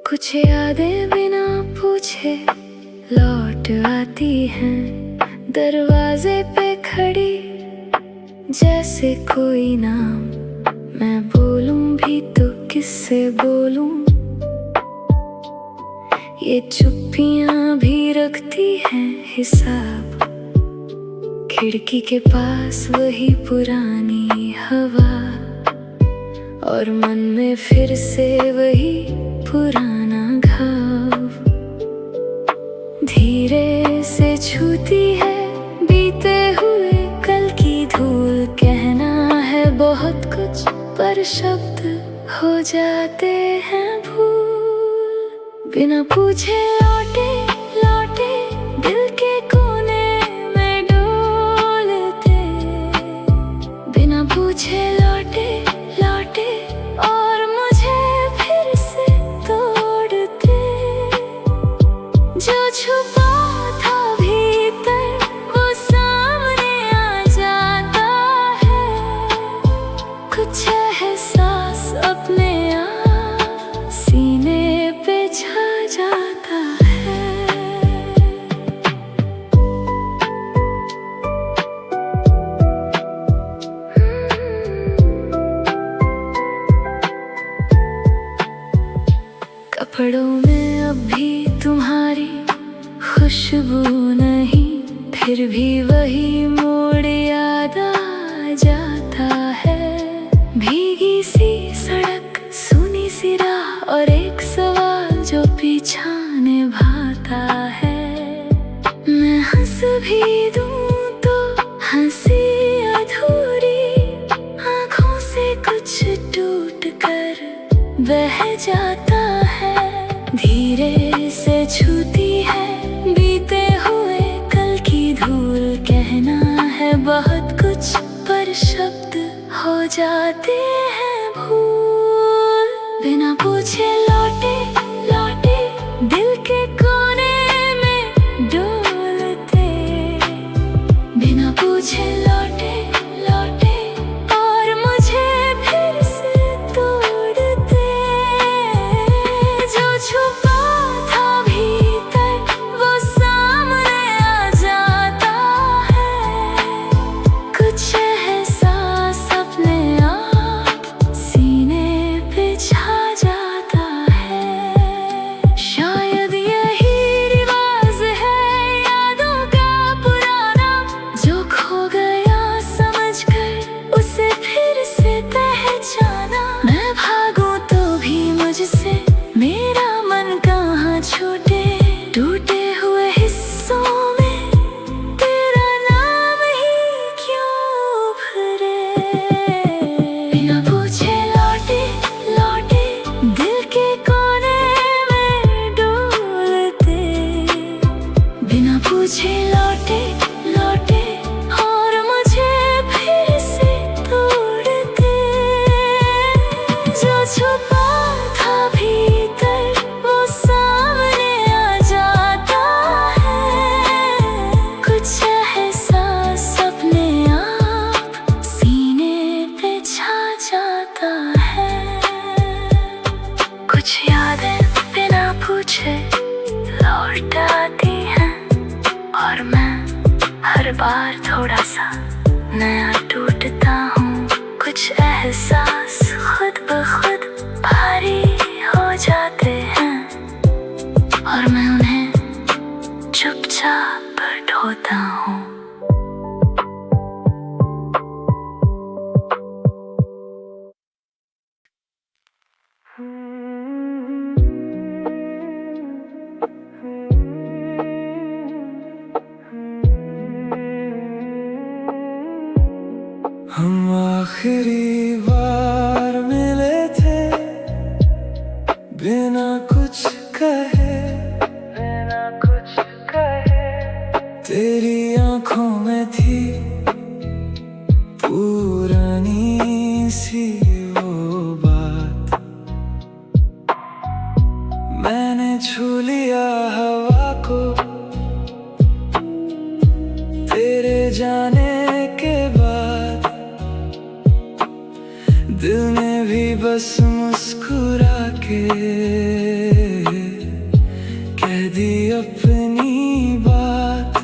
कुछ यादें बिना पूछे लौट आती हैं, दरवाजे पे खड़ी जैसे कोई नाम। मैं बोलूं भी तो किससे बोलूं, ये चुप्पियां भी रखती हैं हिसाब। खिड़की के पास वही पुरानी हवा, और मन में फिर से वही पुराना घाव। धीरे से छूती है बीते हुए कल की धूल। कहना है बहुत कुछ पर शब्द हो जाते हैं भूल। बिना पूछे लौटे लौटे दिल के कोने में डोलते। बिना पूछे लौटे लौटे और मुझे फिर से तोड़ते। जो छुपा था भीतर वो सामने आ जाता है। कुछ एहसास अपने आप सीने पे छा जाता है। कपड़ों में अब भी तुम्हारी खुशबू नहीं, फिर भी वही मोड़ याद आ जाता है। भीगी सी सड़क, सुनी सी राह और एक सवाल जो पीछा निभाता है। मैं हंस भी दूं तो हंसी अधूरी, आँखों से कुछ टूट कर बह जाता है। धीरे से छूती है बीते हुए कल की धूल। कहना है बहुत कुछ पर शब्द हो जाते हैं भूल। बिना पूछे लौटे लौटे दिल के कोने में डोलते। बिना पूछे लौटे लौटे और मुझे फिर से तोड़ते। जो छुपा था भीतर वो सामने आ जाता है। कुछ एहसास अपने आप सीने पे छा जाता है। शायद यही रिवाज है यादों का पुराना, जो खो गया समझकर उसे फिर से पहचाना। मैं भागूं तो भी मुझसे मेरा मन कहाँ छूटे। टूटे हुए हिस्सों में तेरा नाम ही क्यों भरे। बिना पूछे लौटे लौटे दिल के कोने में डोलते। बिना पूछे लौटे लौटे और मुझे फिर से तोड़ते। जो छुपा था भीतर वो सामने आ जाता है। कुछ एहसास अपने आप सीने पे छा जाता है। कुछ यादें बिना पूछे लौट आती हैं, और मैं हर बार थोड़ा सा नया टूटता हूँ। कुछ एहसास खुद ब खुद भारी हो जाते हैं, और मैं उन्हें चुपचाप ढोता हूँ। हम आखिरी बार मिले थे बिना कुछ कहे। तेरी आंखों में थी पुरानी सी वो बात। मैंने छू लिया हवा को, बस मुस्कुरा के कह दी अपनी बात,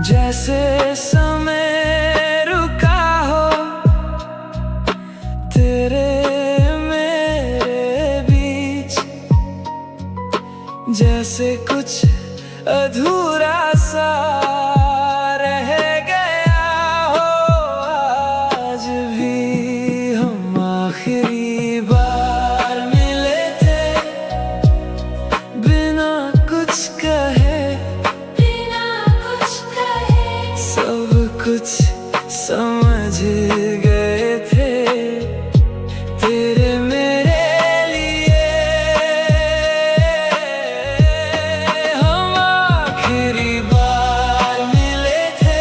जैसे समय रुका हो तेरे मेरे बीच, जैसे कुछ अधूरा सा रह गया हो आज भी। हम आखिरी बार मिले थे बिना कुछ कहे, सब कुछ समझ गए थे तेरे मेरे लिए। हम आखिरी बार मिले थे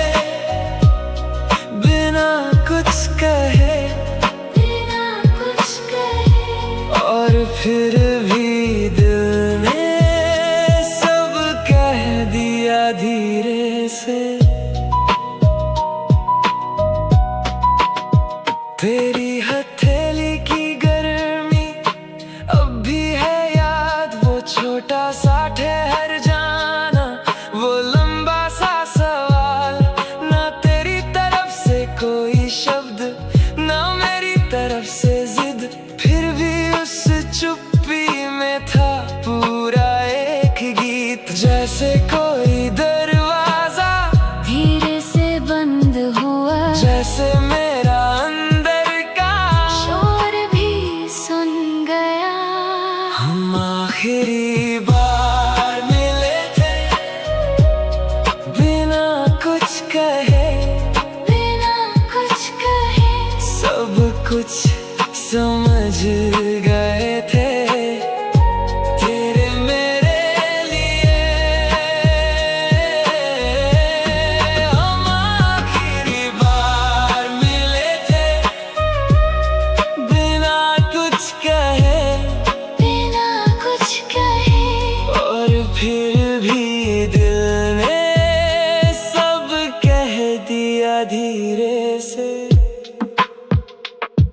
बिना कुछ कहे, और फिर भी दिल ने सब कह दिया धीरे से। तेरी हथेली की गर्मी अब भी है याद, वो छोटा सा ठहर जाना, वो लंबा सा सवाल, ना तेरी तरफ से कोई शब्द, ना मेरी तरफ से जिद, फिर भी उस चुप्पी में था पूरा एक गीत। जैसे कोई दरवाजा धीरे से बंद हुआ, जैसे मेरा अंदर का शोर भी सुन गया। हम आखिरी बार मिले थे बिना कुछ कहे, सब कुछ समझ गए थे तेरे मेरे लिए। हम आखिरी बार मिले थे बिना कुछ कहे, और फिर भी दिल ने सब कह दिया धीरे से।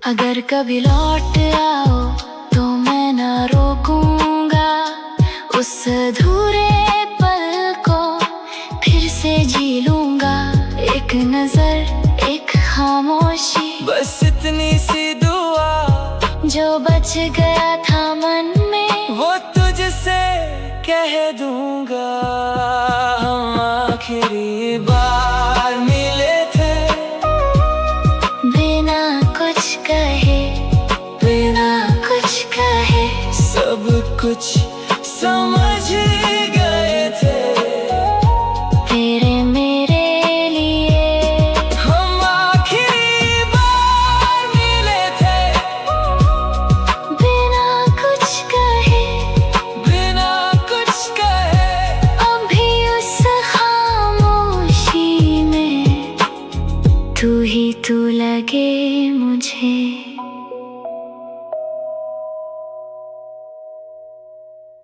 अगर कभी लौट आओ तो मैं ना रोकूंगा, उस अधूरे पल को फिर से जी लूंगा। एक नजर, एक खामोशी, बस इतनी सी दुआ, जो बच गया था मन में वो तुझसे कह दूंगा। हम आखिरी बार मिले थे बिना कुछ कहे, बिना कुछ कहे, सब कुछ